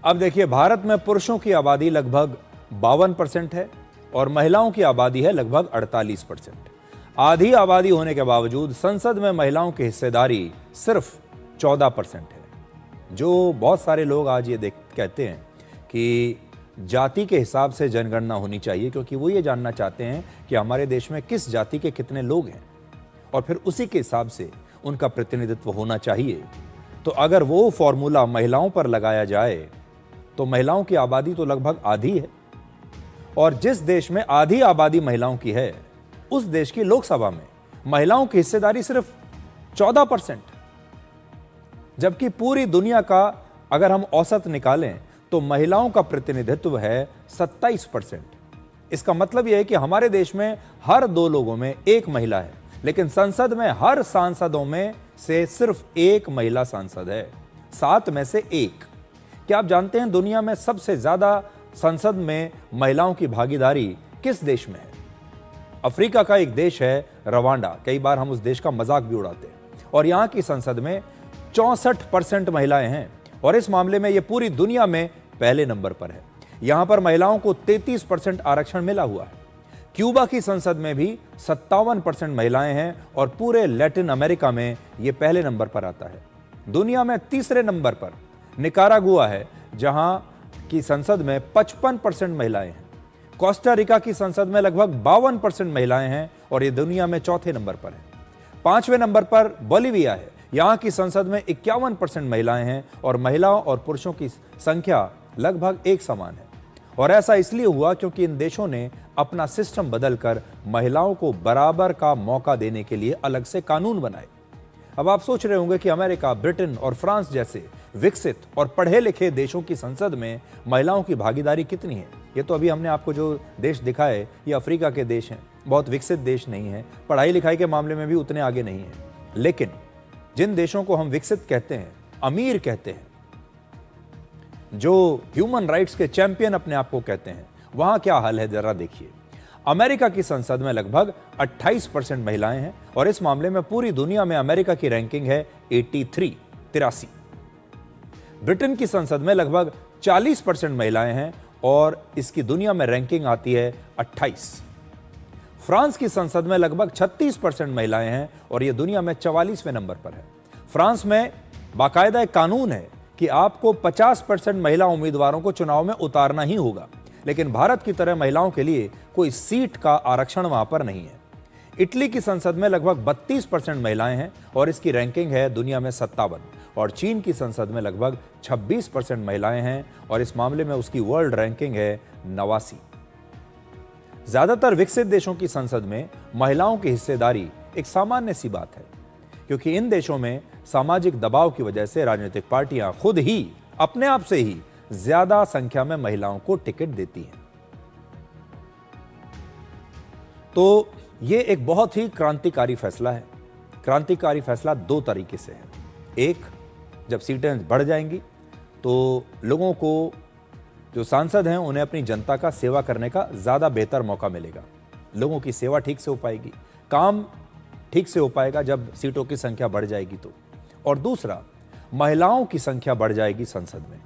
अब देखिए, भारत में पुरुषों की आबादी लगभग 52% है और महिलाओं की आबादी है लगभग 48%। आधी आबादी होने के बावजूद संसद में महिलाओं की हिस्सेदारी सिर्फ 14% है। जो बहुत सारे लोग आज ये कहते हैं कि जाति के हिसाब से जनगणना होनी चाहिए, क्योंकि वो ये जानना चाहते हैं कि हमारे देश में किस जाति के कितने लोग हैं और फिर उसी के हिसाब से उनका प्रतिनिधित्व होना चाहिए। तो अगर वो फॉर्मूला महिलाओं पर लगाया जाए तो महिलाओं की आबादी तो लगभग आधी है, और जिस देश में आधी आबादी महिलाओं की है उस देश की लोकसभा में महिलाओं की हिस्सेदारी सिर्फ 14%, जबकि पूरी दुनिया का अगर हम औसत निकालें तो महिलाओं का प्रतिनिधित्व है 27%। इसका मतलब यह है कि हमारे देश में हर 2 लोगों में एक महिला है, लेकिन संसद में हर सांसदों में से सिर्फ एक महिला सांसद है, 7 में से 1। क्या आप जानते हैं दुनिया में सबसे ज्यादा संसद में महिलाओं की भागीदारी किस देश में है? अफ्रीका का एक देश है रवांडा। कई बार हम उस देश का मजाक भी उड़ाते हैं, और यहां की संसद में 64% महिलाएं हैं, और इस मामले में यह पूरी दुनिया में पहले नंबर पर है। यहां पर महिलाओं को 33% आरक्षण मिला हुआ है। क्यूबा की संसद में भी 57% महिलाएं हैं, और पूरे लैटिन अमेरिका में यह पहले नंबर पर आता है। दुनिया में तीसरे नंबर पर निकारागुआ है, जहां की संसद में 55% महिलाएं हैं। कोस्टा रिका की संसद में लगभग 52% महिलाएं हैं, और यह दुनिया में चौथे नंबर पर है। 5वें नंबर पर बोलिविया है। यहां की संसद में 51% महिलाएं हैं, और महिलाओं और पुरुषों की संख्या लगभग एक समान है। और ऐसा इसलिए हुआ क्योंकि इन देशों ने अपना सिस्टम बदलकर महिलाओं को बराबर का मौका देने के लिए अलग से कानून बनाए। अब आप सोच रहे होंगे कि अमेरिका, ब्रिटेन और फ्रांस जैसे विकसित और पढ़े लिखे देशों की संसद में महिलाओं की भागीदारी कितनी है। ये तो अभी हमने आपको जो देश दिखाए ये अफ्रीका के देश हैं, बहुत विकसित देश नहीं है, पढ़ाई लिखाई के मामले में भी उतने आगे नहीं है। लेकिन जिन देशों को हम विकसित कहते हैं, अमीर कहते हैं, जो ह्यूमन राइट्स के चैंपियन अपने आप को कहते हैं, वहां क्या हाल है जरा देखिए। अमेरिका की संसद में लगभग 28% महिलाएं हैं, और इस मामले में पूरी दुनिया में अमेरिका की रैंकिंग है 83। ब्रिटेन की संसद में लगभग 40% महिलाएं हैं, और इसकी दुनिया में रैंकिंग आती है 28। फ्रांस की संसद में लगभग 36% महिलाएं हैं, और यह दुनिया में 44वें नंबर पर है। फ्रांस में बाकायदा एक कानून है कि आपको 50% महिला उम्मीदवारों को चुनाव में उतारना ही होगा, लेकिन भारत की तरह महिलाओं के लिए कोई सीट का आरक्षण वहां पर नहीं है। इटली की संसद में लगभग 32% महिलाएं हैं, और इसकी रैंकिंग है दुनिया में 57। और चीन की संसद में लगभग 26% महिलाएं हैं, और इस मामले में उसकी वर्ल्ड रैंकिंग है 89। ज्यादातर विकसित देशों की संसद में महिलाओं की हिस्सेदारी एक सामान्य सी बात है, क्योंकि इन देशों में सामाजिक दबाव की वजह से राजनीतिक पार्टियां खुद ही अपने आप से ही ज्यादा संख्या में महिलाओं को टिकट देती हैं। तो यह एक बहुत ही क्रांतिकारी फैसला है। क्रांतिकारी फैसला 2 तरीके से है। एक, जब सीटें बढ़ जाएंगी तो लोगों को, जो सांसद हैं, उन्हें अपनी जनता का सेवा करने का ज्यादा बेहतर मौका मिलेगा। लोगों की सेवा ठीक से हो पाएगी, काम ठीक से हो पाएगा जब सीटों की संख्या बढ़ जाएगी तो। और दूसरा, महिलाओं की संख्या बढ़ जाएगी संसद में,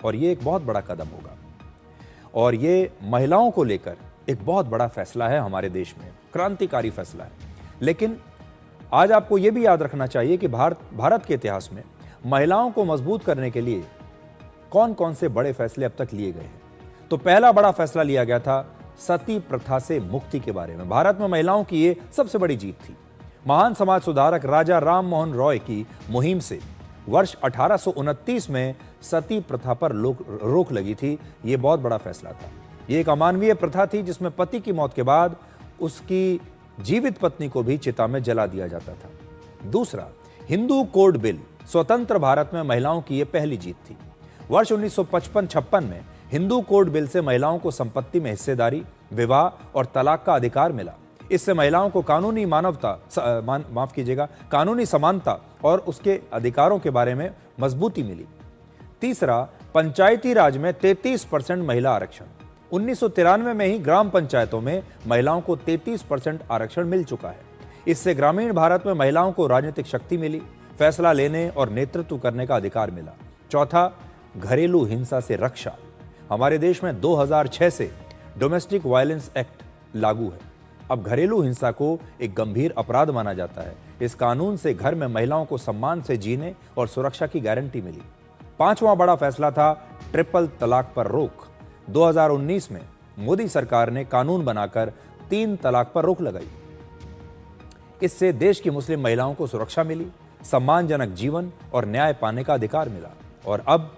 और ये एक बहुत बड़ा कदम होगा, और ये महिलाओं को लेकर एक बहुत बड़ा फैसला है हमारे देश में, क्रांतिकारी फैसला है। लेकिन आज आपको यह भी याद रखना चाहिए कि भारत के इतिहास में महिलाओं को मजबूत करने के लिए कौन कौन से बड़े फैसले अब तक लिए गए हैं। तो पहला बड़ा फैसला लिया गया था सती प्रथा से मुक्ति के बारे में। भारत में महिलाओं की ये सबसे बड़ी जीत थी। महान समाज सुधारक राजा राम मोहन रॉय की मुहिम से वर्ष 1829 में सती प्रथा पर रोक लगी थी। ये बहुत बड़ा फैसला था। ये एक अमानवीय प्रथा थी जिसमें पति की मौत के बाद उसकी जीवित पत्नी को भी चिता में जला दिया जाता था। दूसरा, हिंदू कोड बिल। स्वतंत्र भारत में महिलाओं की यह पहली जीत थी। वर्ष 1955-56 में हिंदू कोड बिल से महिलाओं को संपत्ति में हिस्सेदारी, विवाह और तलाक का अधिकार मिला। इससे महिलाओं को कानूनी कानूनी समानता और उसके अधिकारों के बारे में मजबूती मिली। तीसरा, पंचायती राज में 33% महिला आरक्षण। 1993 में ही ग्राम पंचायतों में महिलाओं को 33% आरक्षण मिल चुका है। इससे ग्रामीण भारत में महिलाओं को राजनीतिक शक्ति मिली, फैसला लेने और नेतृत्व करने का अधिकार मिला। चौथा, घरेलू हिंसा से रक्षा। हमारे देश में 2006 से डोमेस्टिक वायलेंस एक्ट लागू है। अब घरेलू हिंसा को एक गंभीर अपराध माना जाता है। इस कानून से घर में महिलाओं को सम्मान से जीने और सुरक्षा की गारंटी मिली। 5वां बड़ा फैसला था ट्रिपल तलाक पर रोक। 2019 में मोदी सरकार ने कानून बनाकर 3 तलाक पर रोक लगाई। इससे देश की मुस्लिम महिलाओं को सुरक्षा मिली, सम्मानजनक जीवन और न्याय पाने का अधिकार मिला। और अब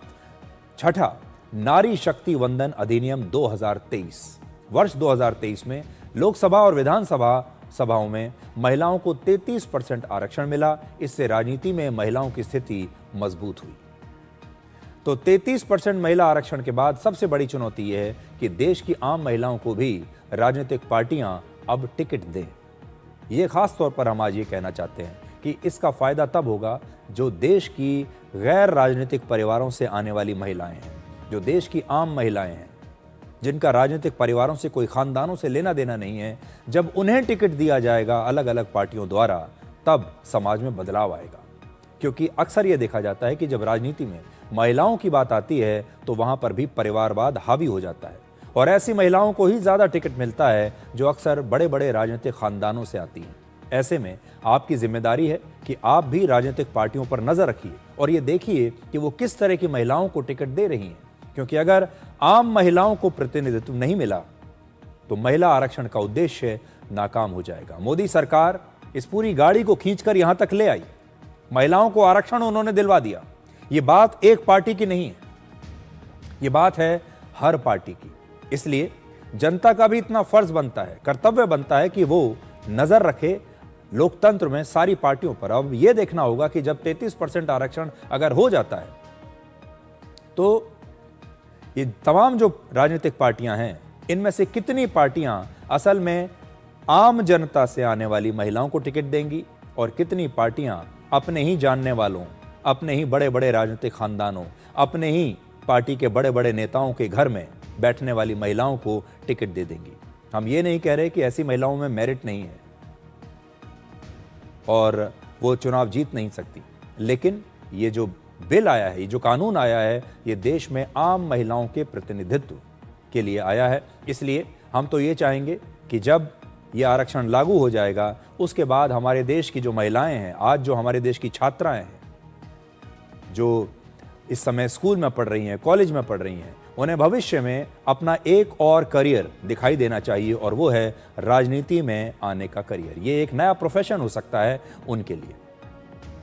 छठा नारी शक्ति वंदन अधिनियम 2023। वर्ष 2023 में लोकसभा और विधानसभा सभाओं में महिलाओं को 33% आरक्षण मिला। इससे राजनीति में महिलाओं की स्थिति मजबूत हुई। तो 33% महिला आरक्षण के बाद सबसे बड़ी चुनौती यह है कि देश की आम महिलाओं को भी राजनीतिक पार्टियां अब टिकट दें। ये खास तौर पर हम आज ये कहना चाहते हैं कि इसका फायदा तब होगा जो देश की गैर राजनीतिक परिवारों से आने वाली महिलाएं हैं, जो देश की आम महिलाएं हैं, जिनका राजनीतिक परिवारों से कोई खानदानों से लेना देना नहीं है। जब उन्हें टिकट दिया जाएगा अलग अलग पार्टियों द्वारा, तब समाज में बदलाव आएगा। क्योंकि अक्सर यह देखा जाता है कि जब राजनीति में महिलाओं की बात आती है तो वहां पर भी परिवारवाद हावी हो जाता है और ऐसी महिलाओं को ही ज्यादा टिकट मिलता है जो अक्सर बड़े बड़े राजनीतिक खानदानों से आती हैं। ऐसे में आपकी जिम्मेदारी है कि आप भी राजनीतिक पार्टियों पर नजर रखिए और ये देखिए कि वो किस तरह की महिलाओं को टिकट दे रही हैं। क्योंकि अगर आम महिलाओं को प्रतिनिधित्व नहीं मिला तो महिला आरक्षण का उद्देश्य नाकाम हो जाएगा। मोदी सरकार इस पूरी गाड़ी को खींचकर यहां तक ले आई। महिलाओं को आरक्षण उन्होंने दिलवा दिया। ये बात एक पार्टी की नहीं है, ये बात है हर पार्टी की। इसलिए जनता का भी इतना फर्ज बनता है, कर्तव्य बनता है कि वो नजर रखे लोकतंत्र में सारी पार्टियों पर। अब यह देखना होगा कि जब 33% आरक्षण अगर हो जाता है तो ये तमाम जो राजनीतिक पार्टियां हैं, इनमें से कितनी पार्टियां असल में आम जनता से आने वाली महिलाओं को टिकट देंगी और कितनी पार्टियां अपने ही जानने वालों, अपने ही बड़े बड़े राजनीतिक खानदानों, अपने ही पार्टी के बड़े बड़े नेताओं के घर में बैठने वाली महिलाओं को टिकट दे देंगी। हम ये नहीं कह रहे कि ऐसी महिलाओं में मेरिट नहीं है और वो चुनाव जीत नहीं सकती, लेकिन ये जो बिल आया है, ये जो कानून आया है, ये देश में आम महिलाओं के प्रतिनिधित्व के लिए आया है। इसलिए हम तो ये चाहेंगे कि जब ये आरक्षण लागू हो जाएगा उसके बाद हमारे देश की जो महिलाएं हैं, आज जो हमारे देश की छात्राएं हैं, जो इस समय स्कूल में पढ़ रही हैं, कॉलेज में पढ़ रही हैं, उन्हें भविष्य में अपना एक और करियर दिखाई देना चाहिए और वो है राजनीति में आने का करियर। ये एक नया प्रोफेशन हो सकता है उनके लिए।